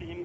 3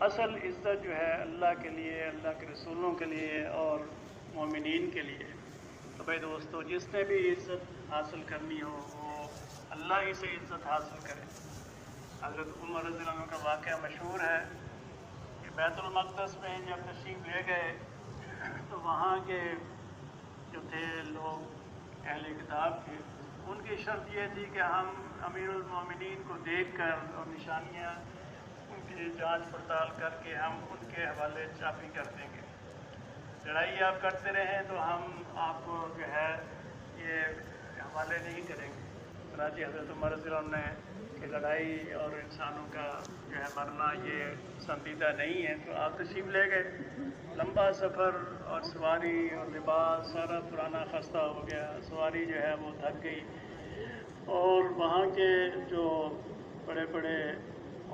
اصل عزت جو ہے اللہ کے لیے، اللہ کے رسولوں کے لیے اور مومنین کے لیے۔ تو بھائی دوستو، جس نے بھی عزت حاصل کرنی ہو وہ اللہ ہی سے عزت حاصل کرے۔ حضرت عمر رضی اللہ عنہ کا واقعہ مشہور ہے کہ بیت المقدس میں جب تشریف لے گئے تو وہاں کے جو تھے لوگ اہل کتاب تھے، ان کی شرط یہ تھی کہ ہم امیر المومنین کو دیکھ کر اور نشانیاں ان کی جانچ پڑتال کر کے ہم ان کے حوالے چاپی کر دیں گے۔ لڑائی آپ کرتے رہیں تو ہم آپ کو جو ہے یہ حوالے نہیں کریں گے۔ چنانچہ حضرت عمر رضی اللہ عنہ نے کہ لڑائی اور انسانوں کا جو ہے مرنا یہ پسندیدہ نہیں ہے، تو آپ تشریف لے گئے۔ لمبا سفر اور سواری اور لباس سارا پرانا خستہ ہو گیا، سواری جو ہے وہ تھک گئی، اور وہاں کے جو بڑے بڑے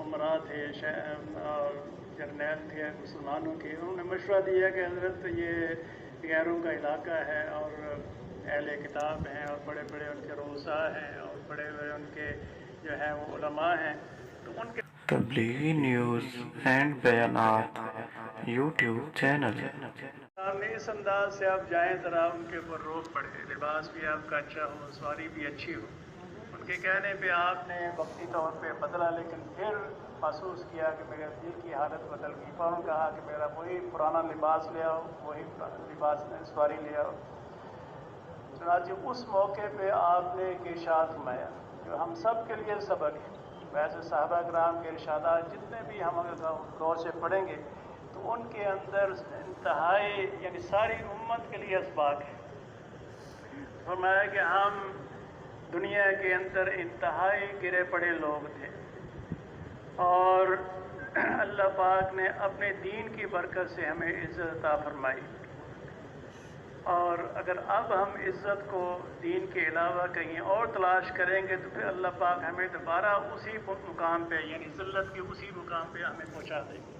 عمراء تھے اور جرنیل تھے مسلمانوں کے، انہوں نے مشورہ دیا کہ حضرت یہ غیروں کا علاقہ ہے اور اہل کتاب ہیں اور بڑے بڑے ان کے رؤساء ہیں اور بڑے بڑے ان کے جو ہیں وہ علماء ہیں، تو ان کے تبلیغی نیوز اینڈ بیانات یوٹیوب چینل۔ سامنے اس انداز سے آپ جائیں ذرا ان کے اوپر روک پڑے، لباس بھی آپ کا اچھا ہو، سواری بھی اچھی ہو۔ ان کے کہنے پہ آپ نے وقتی طور پہ بدلا، لیکن پھر محسوس کیا کہ میرے دل کی حالت بدل گئی، فوراً کہا کہ میرا وہی پرانا لباس لے آؤ، وہی لباس سواری لے آؤ۔ چنانچہ اس موقع پہ آپ نے ایک ارشاد فرمایا جو ہم سب کے لیے سبق ہے۔ ویسے صحابہ کرام کے ارشادات جتنے بھی ہم اگر غور سے پڑھیں گے تو ان کے اندر انتہائی یعنی ساری امت کے لیے اسباق ہے۔ فرمایا کہ ہم دنیا کے اندر انتہائی گرے پڑے لوگ تھے، اور اللہ پاک نے اپنے دین کی برکت سے ہمیں عزت عطا فرمائی، اور اگر اب ہم عزت کو دین کے علاوہ کہیں اور تلاش کریں گے تو پھر اللہ پاک ہمیں دوبارہ اسی مقام پہ یعنی ذلت کے اسی مقام پہ ہمیں پہنچا دیں گے۔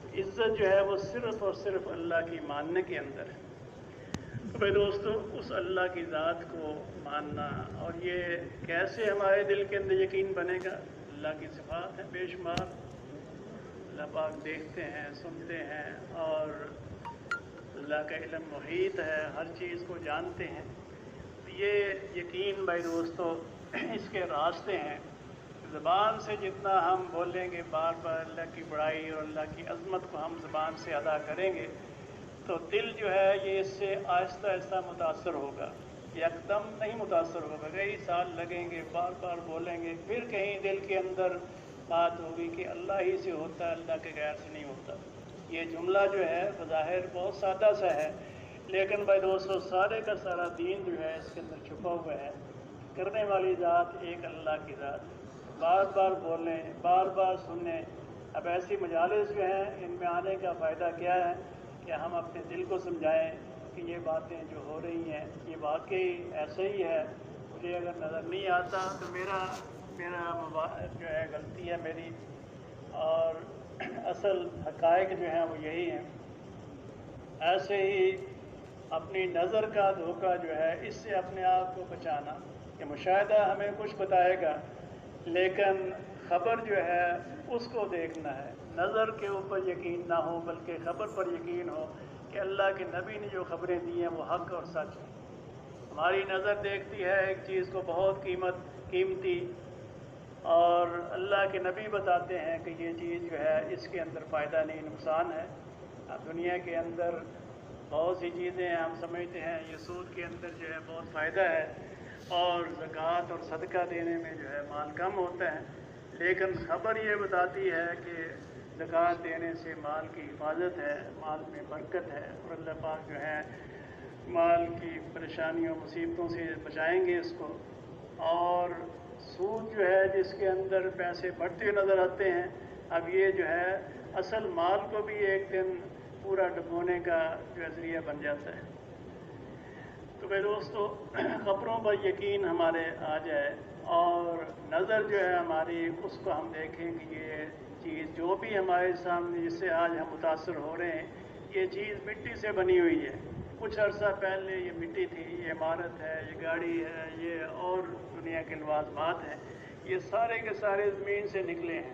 تو عزت جو ہے وہ صرف اور صرف اللہ کی ماننے کے اندر ہے۔ تو بھائی دوستو، اس اللہ کی ذات کو ماننا، اور یہ کیسے ہمارے دل کے اندر یقین بنے گا؟ اللہ کی صفات ہیں بے شمار، اللہ پاک دیکھتے ہیں، سنتے ہیں، اور اللہ کا علم محیط ہے، ہر چیز کو جانتے ہیں۔ یہ یقین بھائی دوستو اس کے راستے ہیں۔ زبان سے جتنا ہم بولیں گے، بار بار اللہ کی بڑائی اور اللہ کی عظمت کو ہم زبان سے ادا کریں گے تو دل جو ہے یہ اس سے آہستہ آہستہ متاثر ہوگا، یکدم نہیں متاثر ہوگا، کئی سال لگیں گے، بار بار بولیں گے، پھر کہیں دل کے اندر بات ہوگی کہ اللہ ہی سے ہوتا ہے، اللہ کے غیر سے نہیں ہوتا۔ یہ جملہ جو ہے بظاہر بہت سادہ سا ہے، لیکن بھائی دوستو سارے کا سارا دین جو ہے اس کے اندر چھپا ہوا ہے۔ کرنے والی ذات ایک اللہ کی ذات ہے۔ بار بار بولیں، بار بار سنیں۔ اب ایسی مجالس جو ہیں ان میں آنے کا فائدہ کیا ہے کہ ہم اپنے دل کو سمجھائیں کہ یہ باتیں جو ہو رہی ہیں یہ واقعی ایسا ہی ہے۔ مجھے اگر نظر نہیں آتا تو میرا جو ہے غلطی ہے میری، اور اصل حقائق جو ہیں وہ یہی ہیں۔ ایسے ہی اپنی نظر کا دھوکہ جو ہے اس سے اپنے آپ کو بچانا کہ مشاہدہ ہمیں کچھ بتائے گا، لیکن خبر جو ہے اس کو دیکھنا ہے۔ نظر کے اوپر یقین نہ ہو بلکہ خبر پر یقین ہو کہ اللہ کے نبی نے جو خبریں دی ہیں وہ حق اور سچ ہیں۔ ہماری نظر دیکھتی ہے ایک چیز کو بہت قیمتی، اور اللہ کے نبی بتاتے ہیں کہ یہ چیز جو ہے اس کے اندر فائدہ نہیں، نقصان ہے۔ اب دنیا کے اندر بہت سی چیزیں ہم سمجھتے ہیں یہ سود کے اندر جو ہے بہت فائدہ ہے، اور زکوٰۃ اور صدقہ دینے میں جو ہے مال کم ہوتا ہے، لیکن خبر یہ بتاتی ہے کہ زکوٰۃ دینے سے مال کی حفاظت ہے، مال میں برکت ہے، اور اللہ پاک جو ہے مال کی پریشانیوں مصیبتوں سے بچائیں گے اس کو۔ اور سود جو ہے جس کے اندر پیسے بڑھتے نظر آتے ہیں، اب یہ جو ہے اصل مال کو بھی ایک دن پورا ڈبونے کا جو ذریعہ بن جاتا ہے۔ تو میرے دوستو، خبروں پر یقین ہمارے آ جائے اور نظر جو ہے ہماری اس کو ہم دیکھیں کہ یہ چیز جو بھی ہمارے سامنے جس سے آج ہم متاثر ہو رہے ہیں یہ چیز مٹی سے بنی ہوئی ہے۔ کچھ عرصہ پہلے یہ مٹی تھی، یہ عمارت ہے، یہ گاڑی ہے، یہ اور دنیا کے لوازمات ہیں، یہ سارے کے سارے زمین سے نکلے ہیں۔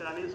40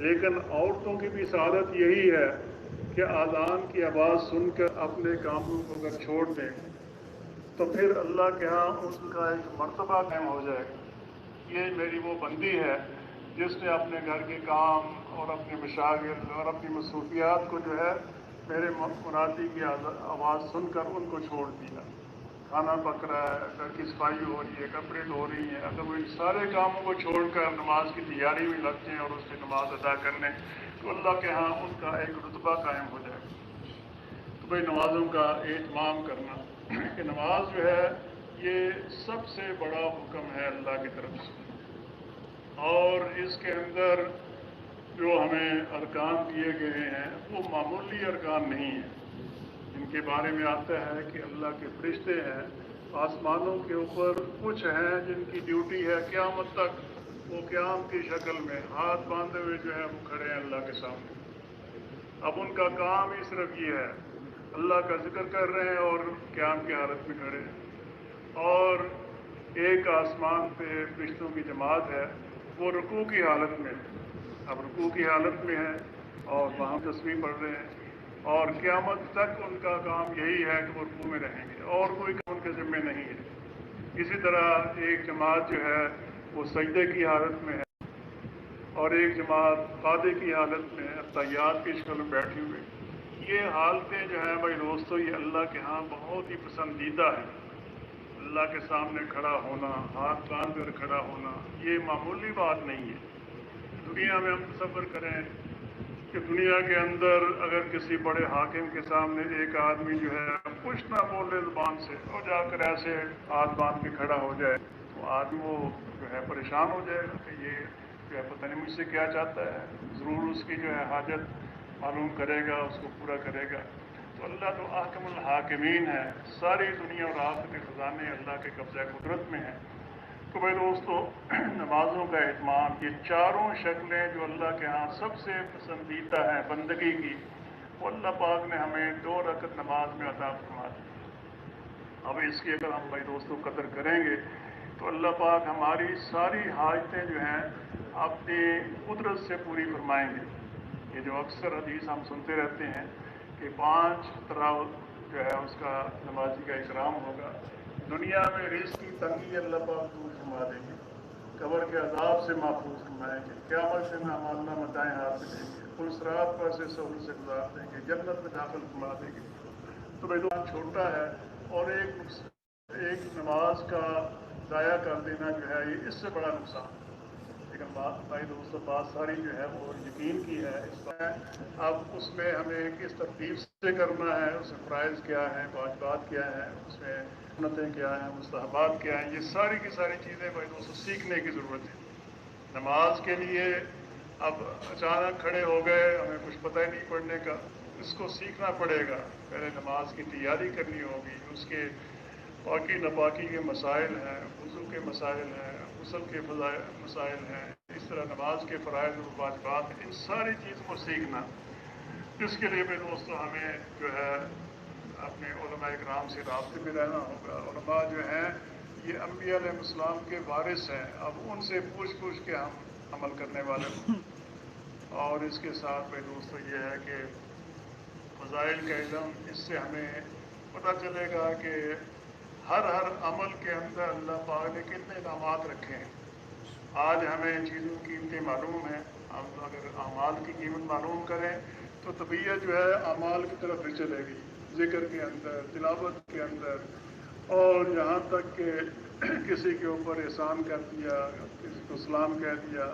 لیکن عورتوں کی بھی سعادت یہی ہے کہ اذان کی آواز سن کر اپنے کاموں کو اگر چھوڑ دیں تو پھر اللہ کے ہاں ان کا ایک مرتبہ قائم ہو جائے گا۔ یہ میری وہ بندی ہے جس نے اپنے گھر کے کام اور اپنے مشاغل اور اپنی مصروفیات کو جو ہے میرے منادی کی آواز سن کر ان کو چھوڑ دیا۔ کھانا پک رہا ہے، گھر کی صفائی ہو رہی ہے، کپڑے دھو رہی ہیں، اگر وہ ان سارے کاموں کو چھوڑ کر نماز کی تیاری میں لگتے ہیں اور اس سے نماز ادا کرنے تو اللہ کے ہاں ان کا ایک رتبہ قائم ہو جائے گا۔ تو بھائی نمازوں کا اہتمام کرنا کہ نماز جو ہے یہ سب سے بڑا حکم ہے اللہ کی طرف سے، اور اس کے اندر جو ہمیں ارکان دیے گئے ہیں وہ معمولی ارکان نہیں ہیں۔ ان کے بارے میں آتا ہے کہ اللہ کے فرشتے ہیں آسمانوں کے اوپر، کچھ ہیں جن کی ڈیوٹی ہے قیامت تک وہ قیام کی شکل میں ہاتھ باندھے ہوئے جو ہے وہ کھڑے ہیں اللہ کے سامنے۔ اب ان کا کام ہی صرف یہ ہے، اللہ کا ذکر کر رہے ہیں اور قیام کی حالت میں کھڑے ہیں۔ اور ایک آسمان پہ فرشتوں کی جماعت ہے، وہ رکوع کی حالت میں ہے، اب رکوع کی حالت میں ہے اور وہاں تسبیح پڑھ رہے ہیں، اور قیامت تک ان کا کام یہی ہے کہ وہ رکوع میں رہیں گے اور کوئی کام ان کے ذمہ نہیں ہے۔ اسی طرح ایک جماعت جو ہے وہ سجدے کی حالت میں ہے اور ایک جماعت قعدے کی حالت میں ہے، تحیات کی شکل میں بیٹھی ہوئی۔ یہ حالتیں جو ہیں بھائی دوستو یہ اللہ کے ہاں بہت ہی پسندیدہ ہیں۔ اللہ کے سامنے کھڑا ہونا، ہاتھ باندھ کر کھڑا ہونا، یہ معمولی بات نہیں ہے۔ دنیا میں ہم تصور کریں کہ دنیا کے اندر اگر کسی بڑے حاکم کے سامنے ایک آدمی جو ہے کچھ نہ بولے زبان سے اور جا کر ایسے ہاتھ باندھ کے کھڑا ہو جائے تو آدمی وہ جو ہے پریشان ہو جائے گا کہ یہ جو ہے پتہ نہیں مجھ سے کیا چاہتا ہے، ضرور اس کی جو ہے حاجت معلوم کرے گا، اس کو پورا کرے گا۔ تو اللہ تو احکم الحاکمین ہے، ساری دنیا اور آخرت کے خزانے اللہ کے قبضہ قدرت میں ہیں۔ تو بھائی دوستو نمازوں کا اہتمام، یہ چاروں شکلیں جو اللہ کے ہاں سب سے پسندیدہ ہیں بندگی کی، وہ اللہ پاک نے ہمیں 2 رکعت نماز میں عطا فرما دی۔ اب اس کی اگر ہم بھائی دوستو قدر کریں گے تو اللہ پاک ہماری ساری حاجتیں جو ہیں اپنی قدرت سے پوری فرمائیں گے۔ یہ جو اکثر حدیث ہم سنتے رہتے ہیں کہ 5 طرح جو ہے اس کا نمازی کا اکرام ہوگا۔ دنیا میں رزق کی تنگی اللہ پاک دور فرما دیں گے، قبر کے عذاب سے محفوظ فرمائیں گے، قیامت سے نامعلوم متائیں ہاتھ میں دیں گے، پلسرات پر سے سہولت سے گزار دیں گے، جنت میں داخل فرما دیں گے۔ تو بھائی چھوٹا ہے اور ایک نماز کا ضائع کر دینا جو ہے یہ اس سے بڑا نقصان ہے۔ لیکن بات بھائی دوستوں بات ساری جو ہے وہ یقین کی ہے، اس میں اب اس میں ہمیں کس ترتیب سے کرنا ہے، اس میں فرائض کیا ہیں، واجبات کیا ہیں، اس میں سنتیں کیا ہیں، مستحبات کیا ہیں، یہ ساری کی ساری چیزیں بھائی دوستوں سیکھنے کی ضرورت ہے۔ نماز کے لیے اب اچانک کھڑے ہو گئے، ہمیں کچھ پتہ ہی نہیں پڑھنے کا، اس کو سیکھنا پڑے گا۔ پہلے نماز کی تیاری کرنی ہوگی، اس کے پاکی ناپاکی کے مسائل ہیں، وضو کے مسائل ہیں، غسل کے مسائل ہیں، اس طرح نماز کے فرائض اور واجبات، ان ساری چیزوں کو سیکھنا۔ اس کے لیے بھی دوستو ہمیں جو ہے اپنے علماء اکرام سے رابطے میں رہنا ہوگا۔ علماء جو ہیں یہ انبیاء علیہ السلام کے وارث ہیں، اب ان سے پوچھ کے ہم عمل کرنے والے ہوں۔ اور اس کے ساتھ میں دوستو یہ ہے کہ فضائل کا علم، اس سے ہمیں پتہ چلے گا کہ ہر عمل کے اندر اللہ پاک نے کتنے انعامات رکھے ہیں۔ آج ہمیں چیزوں کی قیمتیں معلوم ہیں، ہم اگر اعمال کی قیمت معلوم کریں تو طبیعت جو ہے اعمال کی طرف بھی چلے گی، ذکر کے اندر، تلاوت کے اندر، اور یہاں تک کہ کسی کے اوپر احسان کر دیا، کسی کو سلام کہہ دیا۔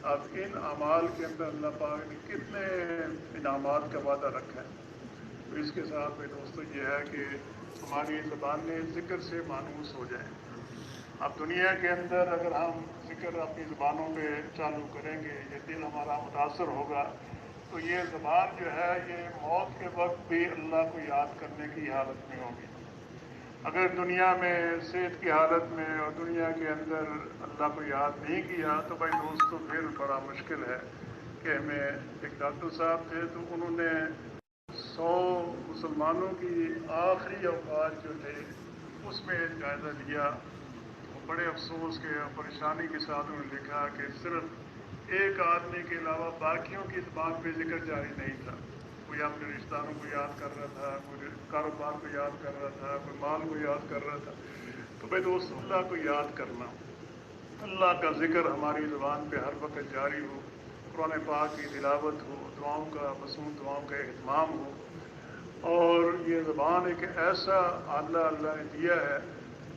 اب ان اعمال کے اندر اللہ پاک نے کتنے انعامات کا وعدہ رکھا ہے۔ تو اس کے ساتھ میں دوستو یہ ہے کہ ہماری زبانیں ذکر سے مانوس ہو جائیں۔ اب دنیا کے اندر اگر ہم ذکر اپنی زبانوں پہ چالو کریں گے، یہ دل ہمارا متاثر ہوگا، تو یہ زبان جو ہے یہ موت کے وقت بھی اللہ کو یاد کرنے کی حالت میں ہوگی۔ اگر دنیا میں صحت کی حالت میں اور دنیا کے اندر اللہ کو یاد نہیں کیا تو بھائی دوستو پھر بڑا مشکل ہے کہ ہمیں ایک ڈاکٹر صاحب تھے تو انہوں نے 100 مسلمانوں کی آخری اوقات جو تھے اس میں ایک جائزہ لیا، تو بڑے افسوس کے اور پریشانی کے ساتھ انہوں نے لکھا کہ صرف ایک آدمی کے علاوہ باقیوں کی زبان پہ ذکر جاری نہیں تھا. کوئی اپنے رشتہ داروں کو یاد کر رہا تھا, کوئی کاروبار کو یاد کر رہا تھا, کوئی مال کو یاد کر رہا تھا. تو بھائی دوست, اللہ کو یاد کرنا, اللہ کا ذکر ہماری زبان پہ ہر وقت جاری ہو, قرآن پاک کی تلاوت ہو, دعاؤں کا مصنوع دعاؤں کا اہتمام ہو. اور یہ زبان ایک ایسا اللہ نے دیا ہے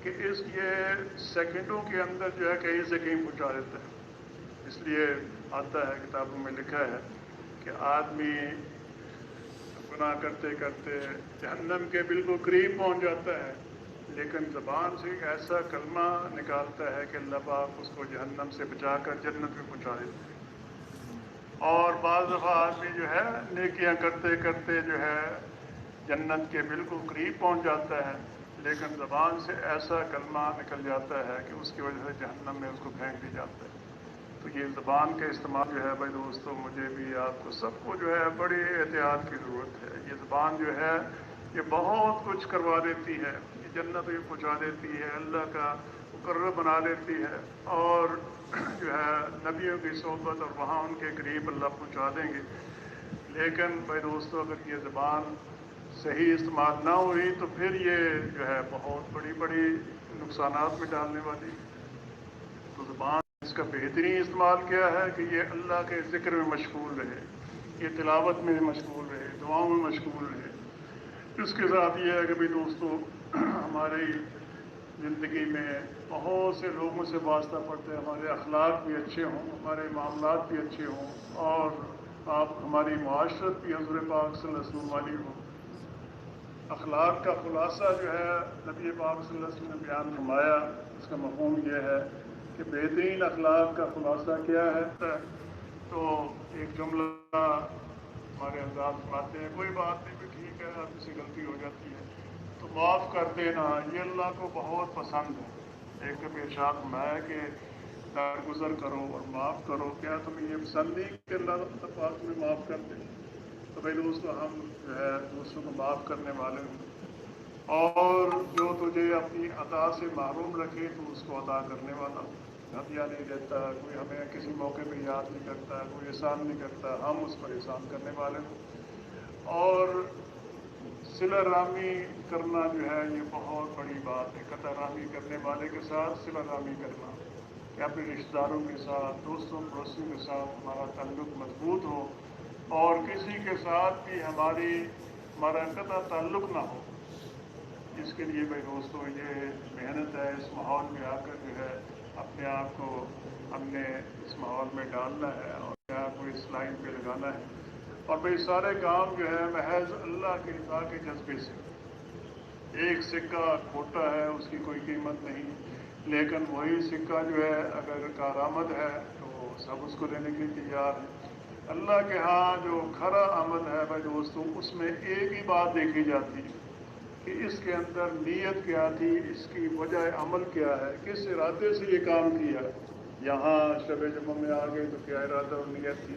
کہ یہ سیکنڈوں کے اندر جو ہے کہیں سے کہیں پہنچا دیتا ہے. اس لیے آتا ہے, کتابوں میں لکھا ہے کہ آدمی گناہ کرتے کرتے جہنم کے بالکل قریب پہنچ جاتا ہے, لیکن زبان سے ایک ایسا کلمہ نکالتا ہے کہ اللہ پاک اس کو جہنم سے بچا کر جنت میں پہنچا دیتا ہے. اور بعض دفعہ آدمی جو ہے نیکیاں کرتے کرتے جو ہے جنت کے بالکل قریب پہنچ جاتا ہے, لیکن زبان سے ایسا کلمہ نکل جاتا ہے کہ اس کی وجہ سے جہنم میں اس کو پھینک دیا جاتا ہے. تو یہ زبان کا استعمال جو ہے بھائی دوستوں, مجھے بھی آپ کو سب کو جو ہے بڑی احتیاط کی ضرورت ہے. یہ زبان جو ہے یہ بہت کچھ کروا دیتی ہے, یہ جنت بھی پہنچا دیتی ہے, اللہ کا مقرب بنا دیتی ہے, اور جو ہے نبیوں کی صحبت اور وہاں ان کے قریب اللہ پہنچا دیں گے. لیکن بھائی دوستو, اگر یہ زبان صحیح استعمال نہ ہوئی تو پھر یہ جو ہے بہت بڑی بڑی نقصانات میں ڈالنے والی. تو زبان اس کا بہترین استعمال کیا ہے کہ یہ اللہ کے ذکر میں مشغول رہے, یہ تلاوت میں مشغول رہے, دعاؤں میں مشغول رہے. اس کے ساتھ یہ ہے کہ بھائی دوستو, ہماری زندگی میں بہت سے لوگوں سے واسطہ پڑتے ہیں, ہمارے اخلاق بھی اچھے ہوں, ہمارے معاملات بھی اچھے ہوں, اور ہماری معاشرت بھی حضور پاک صلی اللہ علیہ وسلم والی ہو. اخلاق کا خلاصہ جو ہے نبی پاک صلی اللہ علیہ وسلم نے بیان فرمایا, اس کا مفہوم یہ ہے کہ بہترین اخلاق کا خلاصہ کیا ہے. تو ایک جملہ ہمارے حضرات فرماتے ہیں, کوئی بات نہیں بھی ٹھیک ہے, آپ سے غلطی ہو جاتی ہے تو معاف کر دینا, یہ اللہ کو بہت پسند ہے. ایک دفعہ ارشاد فرمایا کہ درگزر کرو اور معاف کرو, کیا تمہیں یہ پسند نہیں کہ اللہ پاک تمہیں معاف کر دے. تو بھائی دوستو, ہم جو ہے دوسروں کو معاف کرنے والے ہوں, اور جو تجھے اپنی عطا سے محروم رکھے تو اس کو عطا کرنے والا ہوں. ہدیہ نہیں دیتا, کوئی ہمیں کسی موقع پہ یاد نہیں کرتا, کوئی احسان نہیں کرتا, ہم اس پر احسان کرنے والے ہوں. اور صلہ رحمی کرنا جو ہے یہ بہت بڑی بات ہے. قطع رحمی کرنے والے کے ساتھ صلہ رحمی کرنا, کہ اپنے رشتہ داروں کے ساتھ, دوستوں پڑوسیوں کے ساتھ ہمارا تعلق مضبوط ہو, اور کسی کے ساتھ بھی ہمارا قطع تعلق نہ ہو. اس کے لیے بھائی دوستوں یہ محنت ہے, اس ماحول میں آ کر جو ہے اپنے آپ کو ہم نے اس ماحول میں ڈالنا ہے, اور اپنے آپ کو اس لائن پہ لگانا ہے. اور بھائی سارے کام جو ہے محض اللہ کی رضا کے جذبے سے. ایک سکہ کھوٹا ہے, اس کی کوئی قیمت نہیں, لیکن وہی سکہ جو ہے اگر کارآمد ہے تو سب اس کو لینے کے لیے تیار ہیں. اللہ کے ہاں جو کھرا آمد ہے بھائی دوستوں, اس میں ایک ہی بات دیکھی جاتی ہے کہ اس کے اندر نیت کیا تھی, اس کی وجہ عمل کیا ہے, کس ارادے سے یہ کام کیا. یہاں شب جمعہ میں آ گئے تو کیا ارادہ اور نیت تھی,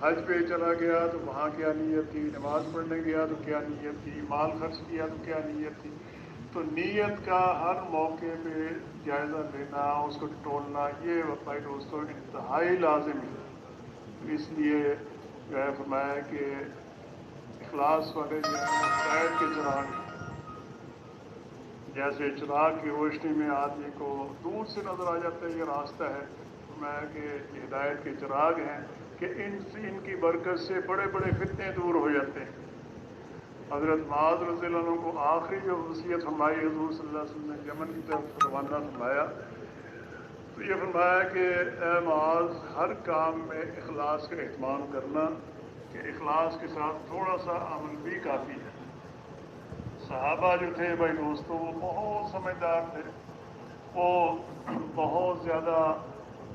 حج پہ چلا گیا تو وہاں کیا نیت تھی, نماز پڑھنے گیا تو کیا نیت تھی, مال خرچ کیا تو کیا نیت تھی. تو نیت کا ہر موقع پہ جائزہ لینا, اس کو ٹٹولنا, یہ بھائی دوستوں انتہائی لازم ہے. اس لیے جو ہے فرمایا کہ اخلاص والے جو ہے ہدایت کے چراغ ہیں. جیسے چراغ کی روشنی میں آدمی کو دور سے نظر آ جاتا ہے یہ راستہ ہے, فرمایا کہ یہ ہدایت کے چراغ ہیں کہ ان کی برکت سے بڑے بڑے فتنے دور ہو جاتے ہیں. حضرت معاذ رضی اللہ عنہ کو آخری جو وصیت فرمائی حضور صلی اللہ علیہ وسلم نے یمن کی طرف روانہ فرمایا, تو یہ فرمایا کہ اے معاذ, ہر کام میں اخلاص کا اہتمام کرنا, کہ اخلاص کے ساتھ تھوڑا سا عمل بھی کافی ہے. صحابہ جو تھے بھائی دوستوں وہ بہت سمجھدار تھے, وہ بہت زیادہ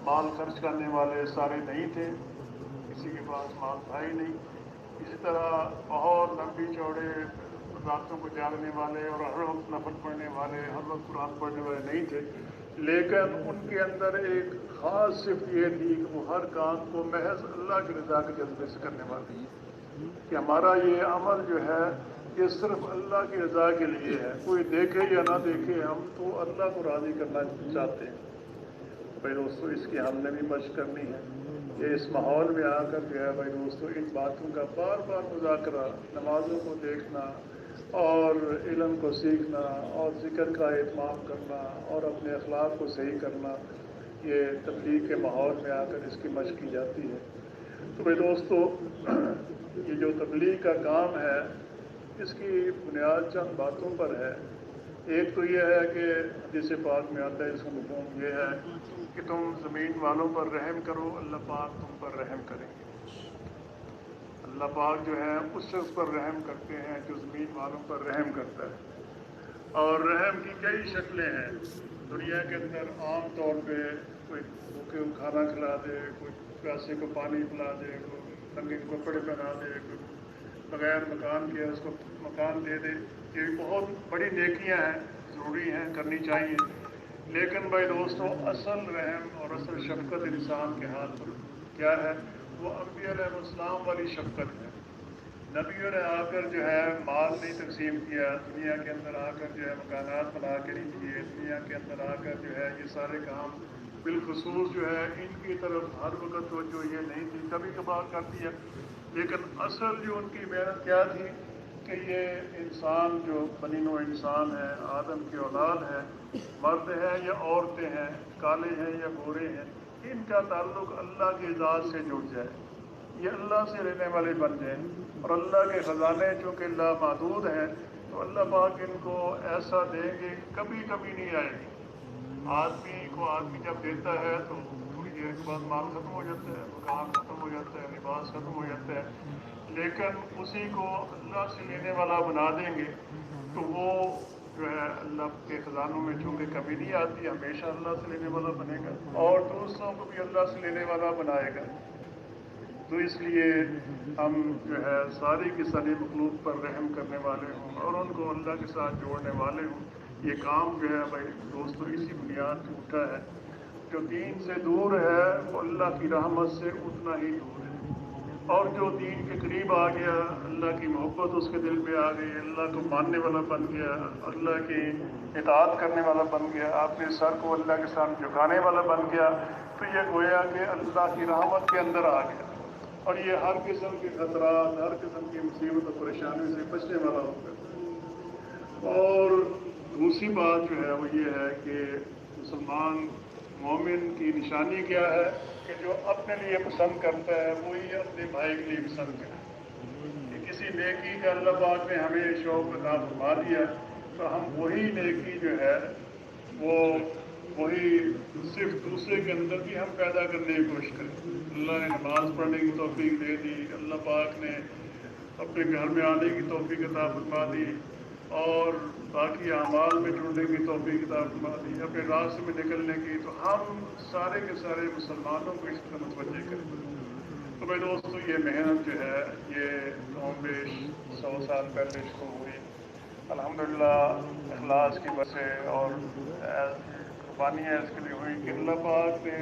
مال خرچ کرنے والے سارے نہیں تھے, کسی کے پاس مال تھا ہی نہیں. اسی طرح بہت لمبی چوڑے راتوں کو جاگنے والے اور ہر وقت نفل پڑھنے والے, ہر وقت قرآن پڑھنے والے نہیں تھے, لیکن ان کے اندر ایک خاص صفت یہ تھی کہ وہ ہر کام کو محض اللہ کی رضا کے جذبے سے کرنے والے ہیں, کہ ہمارا یہ عمل جو ہے یہ صرف اللہ کی رضا کے لیے ہے, کوئی دیکھے یا نہ دیکھے, ہم تو اللہ کو راضی کرنا چاہتے ہیں. بھائی دوستو اس کی ہم نے بھی مشق کرنی ہے, کہ اس ماحول میں آ کر جو ہے بھائی دوستوں ان باتوں کا بار بار مذاکرہ، نمازوں کو دیکھنا اور علم کو سیکھنا اور ذکر کا اہتمام کرنا اور اپنے اخلاق کو صحیح کرنا، یہ تبلیغ کے ماحول میں آ کر اس کی مشق کی جاتی ہے۔ تو بھائی دوستو، یہ جو تبلیغ کا کام ہے اس کی بنیاد چند باتوں پر ہے۔ ایک تو یہ ہے کہ حدیث پاک میں آتا ہے، اس کا مفہوم یہ ہے کہ تم زمین والوں پر رحم کرو، اللہ پاک تم پر رحم کریں گے۔ اللہ پاک جو ہے اس شخص پر رحم کرتے ہیں جو زمین والوں پر رحم کرتا ہے۔ اور رحم کی کئی شکلیں ہیں دنیا کے اندر۔ عام طور پہ کوئی بھوکے کو کھانا کھلا دے، کوئی پیاسے کو پانی پلا دے، کوئی ننگے کو کپڑے پہنا دے، کوئی بغیر مکان کے اس کو مکان دے دے۔ یہ بہت بڑی نیکیاں ہیں، ضروری ہیں، کرنی چاہیے۔ لیکن بھائی دوستوں، اصل رحم اور اصل شفقت انسان کے ہاتھ پر کیا ہے؟ وہ انبیاء علیہ السلام والی شفقت ہے۔ نبیوں نے آ کر جو ہے مال نہیں تقسیم کیا، دنیا کے اندر آ کر جو ہے مکانات بنا کے نہیں دیے، دنیا کے اندر آ کر جو ہے یہ سارے کام بالخصوص جو ہے ان کی طرف ہر وقت توجہ یہ نہیں تھی، کبھی کبھار کر دیا۔ لیکن اصل جو ان کی محنت کیا تھی کہ یہ انسان جو بنی نوع انسان ہے، آدم کی اولاد ہے، مرد ہیں یا عورتیں ہیں، کالے ہیں یا گورے ہیں، ان کا تعلق اللہ کی ذات سے جڑ جائے، یہ اللہ سے رہنے والے بن جائیں۔ اور اللہ کے خزانے چونکہ لامحدود ہیں تو اللہ پاک ان کو ایسا دیں گے کبھی کبھی نہیں آئے گی۔ آدمی کو آدمی جب دیتا ہے تو تھوڑی دیر کے بعد مال ختم ہو جاتا ہے، مکان ختم ہو جاتا ہے، لباس ختم ہو جاتا ہے۔ لیکن اسی کو اللہ سے لینے والا بنا دیں گے تو وہ جو ہے اللہ کے خزانوں میں چونکہ کمی نہیں آتی، ہمیشہ اللہ سے لینے والا بنے گا اور دوسروں کو بھی اللہ سے لینے والا بنائے گا۔ تو اس لیے ہم جو ہے ساری کی ساری مخلوق پر رحم کرنے والے ہوں اور ان کو اللہ کے ساتھ جوڑنے والے ہوں۔ یہ کام جو ہے بھائی دوستو اسی بنیاد پہ اٹھا ہے۔ جو دین سے دور ہے وہ اللہ کی رحمت سے اتنا ہی دور ہے، اور جو دین کے قریب آ گیا، اللہ کی محبت اس کے دل میں آ گئی، اللہ کو ماننے والا بن گیا، اللہ کی اطاعت کرنے والا بن گیا، اپنے سر کو اللہ کے سامنے جھکانے والا بن گیا، تو یہ گویا کہ اللہ کی رحمت کے اندر آ گیا اور یہ ہر قسم کے خطرات، ہر قسم کی مصیبت اور پریشانی سے بچنے والا ہوگا۔ اور دوسری بات جو ہے وہ یہ ہے کہ مسلمان مومن کی نشانی کیا ہے کہ جو اپنے لیے پسند کرتا ہے وہی اپنے بھائی کے لیے پسند کرے۔ کہ کسی نیکی کا اللہ پاک نے ہمیں شوق عطا فرما دیا تو ہم وہی نیکی جو ہے وہ وہی صرف دوسرے کے اندر بھی ہم پیدا کرنے کی کوشش کریں۔ اللہ نے نماز پڑھنے کی توفیق دے دی، اللہ پاک نے اپنے گھر میں آنے کی توفیق عطا فرما دی اور باقی اعمال میں جڑنے کی توفیق عطا فرما دی، اپنے راستے میں نکلنے کی، تو ہم سارے کے سارے مسلمانوں کو اس طرح متوجہ کریں۔ تو میرے دوستو، یہ محنت جو ہے یہ کم بیش 100 سال پہلے شروع ہوئی، الحمدللہ اخلاص کی وجہ سے اور قربانیاں اس کے لیے ہوئی کہ اللہ پاک نے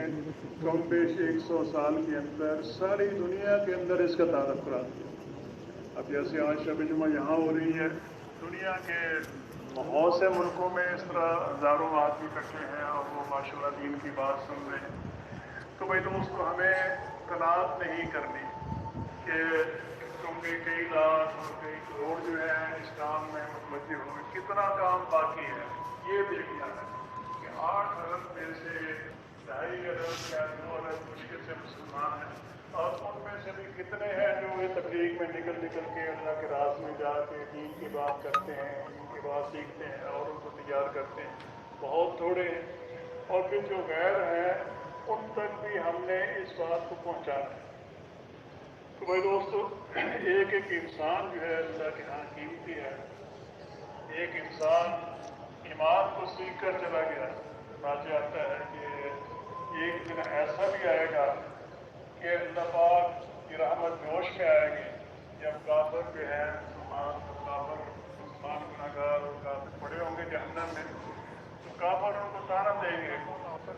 کم بیش 100 سال کے اندر ساری دنیا کے اندر اس کا تعارف کرا دیا۔ اب جیسے آج شب جمعہ یہاں ہو رہی ہے، دنیا کے بہت سے ملکوں میں اس طرح ہزاروں آدمی اکٹھے ہیں اور وہ ماشاءاللہ دین کی بات سن رہے ہیں۔ تو بھائی دوستو، ہمیں قناعت نہیں کرنی کہ کیونکہ کئی لاکھ اور کئی کروڑ جو ہے اس کام میں متوجہ ہوئے، کتنا کام باقی ہے یہ دیکھنا ہے کہ 8 ارب میں سے 2.5 ارب یا 2 ارب مشکل سے مسلمان ہیں، اور ان میں سے بھی کتنے ہیں جو یہ تبلیغ میں نکل کے اللہ کے راستے میں جا کے دین کی بات کرتے ہیں، دین کی بات سیکھتے ہیں اور ان کو تیار کرتے ہیں، بہت تھوڑے ہیں۔ اور پھر جو غیر ہیں ان تک بھی ہم نے اس بات کو پہنچانا ہے۔ تو بھائی دوستو، ایک انسان جو ہے اللہ کے ہاں قیمتی ہے۔ ایک انسان ایمان کو سیکھ کر چلا گیا، بات آتا ہے کہ ایک دن ایسا بھی آئے گا کہ اللہ پاک کی رحمت جوش میں آئے گی، جب کافر جو ہے مسلمان گناہگار اور کافر پڑے ہوں گے جہنم میں، تو کافر ان کو طعنہ دیں گے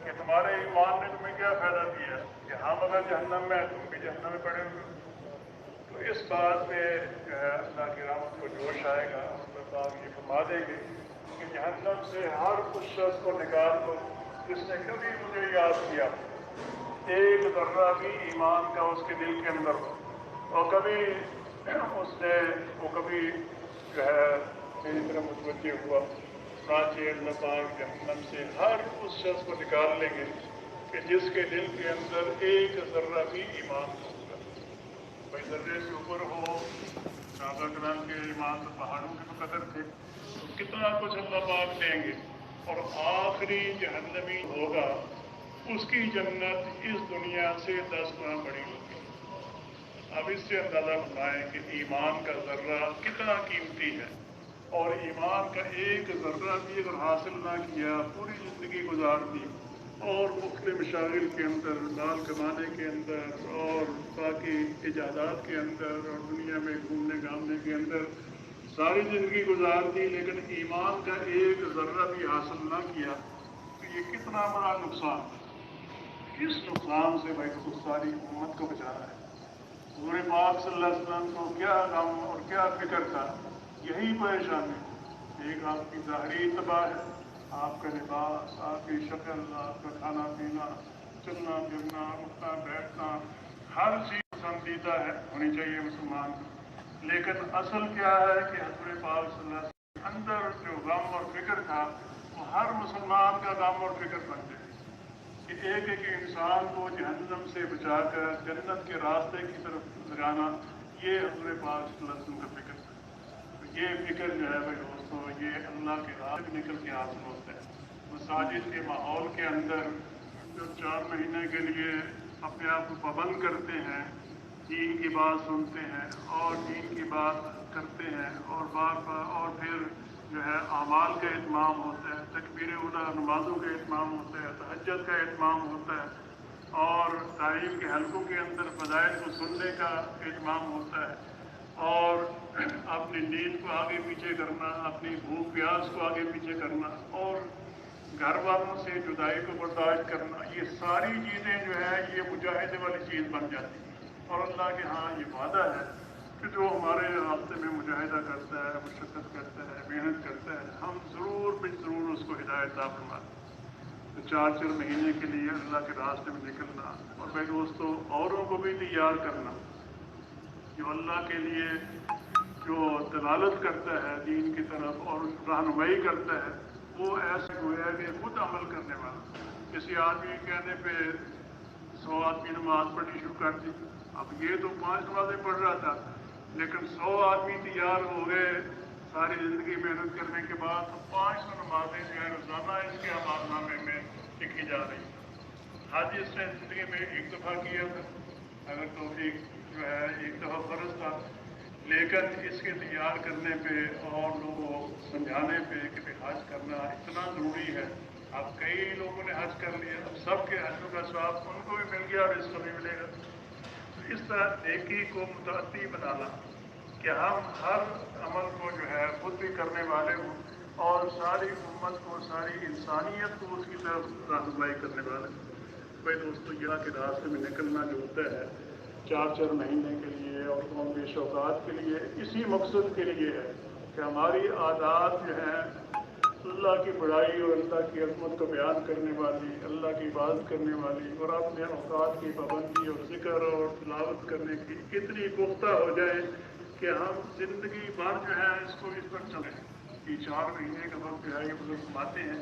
کہ تمہارے ایمان نے تمہیں کیا فائدہ دیا کہ ہم اگر جہنم میں تم بھی جہنم میں پڑے ہوئے۔ تو اس بات پہ جو ہے اللہ کی رحمت کو جوش آئے گا، اللہ پاک یہ فرما دیں گے کہ جہنم سے ہر اس شخص کو نکال دو جس نے کبھی مجھے یاد کیا، ایک ذرہ بھی ایمان کا اس کے دل کے اندر ہو، اور کبھی کبھی جو ہے میری طرف متوجہ ہوا، چنانچہ اللہ پاک جہنم سے ہر اس شخص کو نکال لیں گے کہ جس کے دل کے اندر ایک ذرہ بھی ایمان ہوگا۔ بھائی ذرے سے اوپر ہو، صحابہ کرام کے ایمان تو پہاڑوں کے مقدر تھے، تو کتنا کچھ اللہ پاک دیں گے، اور آخری جہنمی ہوگا اس کی جنت اس دنیا سے 10 گنا بڑی ہوگی۔ اب اس سے اندازہ بنائیں کہ ایمان کا ذرہ کتنا قیمتی ہے، اور ایمان کا ایک ذرہ بھی اگر حاصل نہ کیا، پوری زندگی گزار دی اور مختلف مشاغل کے اندر، مال کمانے کے اندر اور باقی ایجادات کے اندر اور دنیا میں گھومنے گھامنے کے اندر ساری زندگی گزار دی، لیکن ایمان کا ایک ذرہ بھی حاصل نہ کیا، تو یہ کتنا بڑا نقصان ہے۔ اس نقصان سے بھائی خود ساری امت کو بچانا ہے۔ حضور پاک صلی اللہ علیہ وسلم کو کیا غم اور کیا فکر تھا، یہی پریشانی۔ ایک آپ کی ظاہری تباہ ہے، آپ کا لباس، آپ کی شکل، آپ کا کھانا پینا، چلنا پھرنا، اٹھنا بیٹھنا، ہر چیز پسندیدہ ہے، ہونی چاہیے مسلمان کو، لیکن اصل کیا ہے کہ حضور پاک صلی اللہ علیہ وسلم کے اندر جو غم اور فکر تھا وہ ہر مسلمان کا غم اور فکر بن جائے کہ ایک ایک انسان کو جہنم سے بچا کر جنت کے راستے کی طرف لگانا، یہ حضور پاک صلی اللہ علیہ وسلم کا فکر تھا۔ تو یہ فکر جو ہے بھائی دوستوں، یہ اللہ کے راہ میں نکل کے حاصل ہوتا ہے۔ مساجد کے ماحول کے اندر جو 4 مہینے کے لیے اپنے آپ کو پابند کرتے ہیں، دین کی بات سنتے ہیں اور دین کی بات کرتے ہیں، اور بار بار اور پھر جو ہے اعمال کا اہتمام ہوتا ہے، تکبیر اولیٰ نمازوں کا اہتمام ہوتا ہے، تہجد کا اہتمام ہوتا ہے، اور تعلیم کے حلقوں کے اندر فضائل کو سننے کا اہتمام ہوتا ہے، اور اپنی نیند کو آگے پیچھے کرنا، اپنی بھوک پیاس کو آگے پیچھے کرنا، اور گھر والوں سے جدائی کو برداشت کرنا، یہ ساری چیزیں جو ہے یہ مجاہدے والی چیز بن جاتی ہیں۔ اور اللہ کے ہاں یہ وعدہ ہے کہ جو ہمارے راستے میں مجاہدہ کرتا ہے، مشقت کرتا ہے، محنت کرتا ہے، ہم ضرور ضرور اس کو ہدایت عطا فرمائیں۔ تو 4 مہینے کے لیے اللہ کے راستے میں نکلنا، اور بھائی دوستوں اوروں کو بھی تیار کرنا، جو اللہ کے لیے جو دلالت کرتا ہے دین کی طرف اور رہنمائی کرتا ہے، وہ ایسے گویا کہ خود عمل کرنے والا۔ کسی آدمی کہنے پہ 100 آدمی نماز پڑھنی شروع کر دی، اب یہ تو 5 نمازیں پڑھ رہا تھا، لیکن 100 آدمی تیار ہو گئے ساری زندگی محنت کرنے کے بعد، تو 500 نمازیں جو ہے روزانہ اس کے اعمال نامے میں لکھی جا رہی ہیں۔ حج اس نے زندگی میں ایک دفعہ کیا تھا، اگر توفیق جو ہے ایک دفعہ فرض تھا، لیکن اس کے تیار کرنے پہ اور لوگوں کو سمجھانے پہ کہ حج کرنا اتنا ضروری ہے۔ اب کئی لوگوں نے حج کر لیا، اب سب کے حجوں کا ثواب ان کو بھی مل گیا اور اس کو بھی ملے گا۔ تو اس طرح نیکی کو متعدی بنانا کہ ہم ہر عمل کو جو ہے خود بھی کرنے والے ہوں، اور ساری امت کو، ساری انسانیت کو اس کی طرف رہنمائی کرنے والے ہوں۔ بھائی دوستوں، اللہ کے راستے میں نکلنا جو ہوتا ہے 4 مہینے کے لیے اور قوم کے شوقات کے لیے، اسی مقصد کے لیے ہے کہ ہماری عادات جو ہیں اللہ کی بڑائی اور اللہ کی عظمت کو بیان کرنے والی، اللہ کی عبادت کرنے والی، اور اپنے اوقات کی پابندی اور ذکر اور تلاوت کرنے کی اتنی پختہ ہو جائے کہ ہم زندگی بھر جو ہے اس کو اس پر چلیں۔ یہ 4 مہینے کا وقت جو ہے یہ بزرگ فرماتے ہیں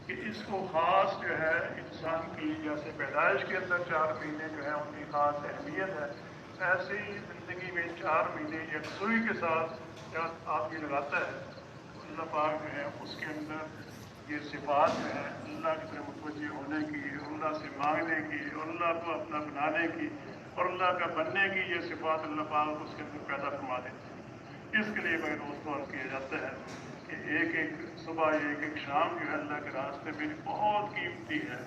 کہ اس کو خاص جو ہے انسان کی جیسے پیدائش کے اندر 4 مہینے جو ہے ان کی خاص اہمیت ہے، ایسے ہی زندگی میں 4 مہینے یکسوئی کے ساتھ جب آدمی لگاتا ہے، اللہ پاک جو ہے اس کے اندر یہ صفات جو ہے اللہ کی طرف متوجہ ہونے کی، اللہ سے مانگنے کی، اور اللہ کو اپنا بنانے کی اور اللہ کا بننے کی، یہ صفات اللہ پاک اس کے اندر پیدا فرما دیتے ہیں۔ اس کے لیے بھائی دوستوں عرض کیا جاتا ہے کہ ایک ایک صبح ایک ایک شام جو ہے اللہ کے راستے میں بہت قیمتی ہے۔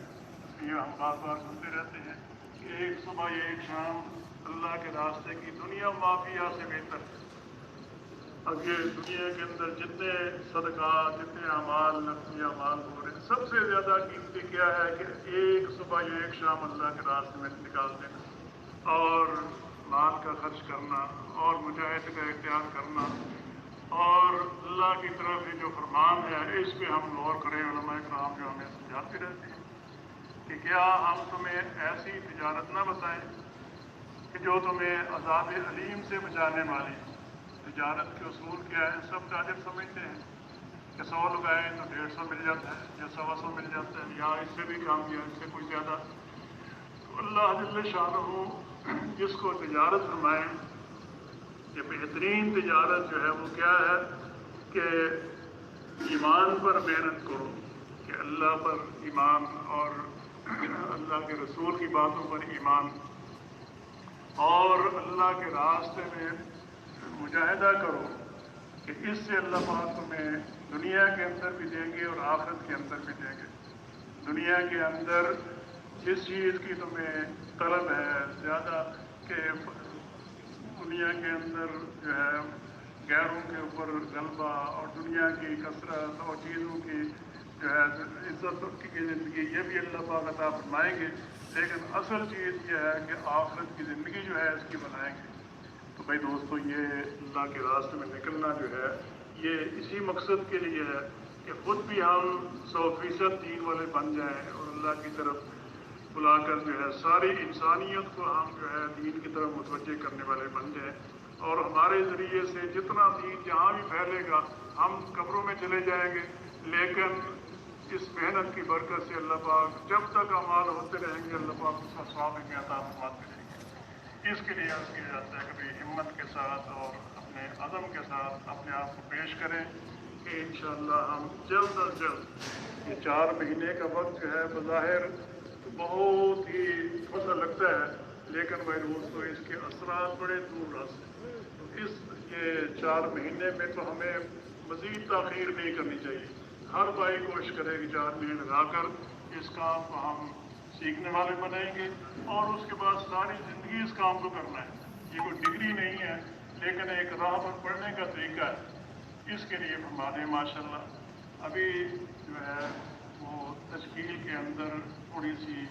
یہ ہم بار بار سنتے رہتے ہیں کہ ایک صبح ایک شام اللہ کے راستے کی دنیا مافیا سے بہتر ہے۔ اب یہ دنیا کے اندر جتنے صدقات، جتنے اعمال، نفلی اعمال ہو رہے ہیں، سب سے زیادہ قیمتی کیا ہے کہ ایک صبح ایک شام اللہ کے راستے میں نکال دینا، اور مال کا خرچ کرنا، اور مجاہد کا اختیار کرنا، اور اللہ کی طرف یہ جو فرمان ہے اس پہ ہم غور کریں۔ علماء کرام جو ہمیں سمجھاتے رہتے ہیں کہ کیا ہم تمہیں ایسی تجارت نہ بتائیں کہ جو تمہیں عذاب علیم سے بچانے والی ہو۔ تجارت کے اصول کیا ہے؟ سب تاجر سمجھتے ہیں کہ 100 لگائیں تو 150 مل جاتا ہے یا 125 مل جاتا ہے یا اس سے بھی کم یا اس سے کوئی زیادہ۔ تو اللہ جل شانہ جس کو تجارت فرمائیں، یہ بہترین تجارت جو ہے وہ کیا ہے کہ ایمان پر محنت کرو، کہ اللہ پر ایمان اور اللہ کے رسول کی باتوں پر ایمان اور اللہ کے راستے میں مجاہدہ کرو، کہ اس سے اللہ پاک تمہیں دنیا کے اندر بھی دیں گے اور آخرت کے اندر بھی دیں گے۔ دنیا کے اندر جس چیز کی تمہیں طلب ہے زیادہ، کہ دنیا کے اندر جو ہے غیروں کے اوپر غلبہ اور دنیا کی کثرت اور چیزوں کی جو ہے عزت کی زندگی، یہ بھی اللہ پاک عطا فرمائیں گے، لیکن اصل چیز یہ ہے کہ آخرت کی زندگی جو ہے اس کی بنائیں گے۔ تو بھائی دوستو، یہ اللہ کے راستے میں نکلنا جو ہے یہ اسی مقصد کے لیے ہے کہ خود بھی ہم 100% دین والے بن جائیں اور اللہ کی طرف بلا کر جو ہے ساری انسانیت کو ہم جو ہے دین کی طرف متوجہ کرنے والے بن جائیں، اور ہمارے ذریعے سے جتنا دین جہاں بھی پھیلے گا ہم قبروں میں چلے جائیں گے، لیکن اس محنت کی برکت سے اللہ پاک جب تک اعمال ہوتے رہیں گے اللہ پاک اس کا ثواب ہمیں عطا فرماتے رہیں گے۔ اس کے لیے عرض کیا جاتا ہے کہ بھئی ہمت کے ساتھ اور اپنے عزم کے ساتھ اپنے آپ کو پیش کریں کہ انشاءاللہ ہم جلد از جلد، یہ 4 مہینے کا وقت جو ہے بظاہر بہت ہی تھوڑا لگتا ہے، لیکن بھائی دوستو اس کے اثرات بڑے دور رس ہیں۔ تو اس یہ 4 مہینے میں تو ہمیں مزید تاخیر نہیں کرنی چاہیے۔ ہر بھائی کوشش کرے کہ 4 مہینے لگا کر اس کام کو ہم سیکھنے والے بنائیں گے، اور اس کے بعد ساری زندگی اس کام کو کرنا ہے۔ یہ کوئی ڈگری نہیں ہے، لیکن ایک راہ پر پڑھنے کا طریقہ ہے۔ اس کے لیے ہمارے ماشاءاللہ ابھی جو ہے وہ تشکیل کے اندر تھوڑی سی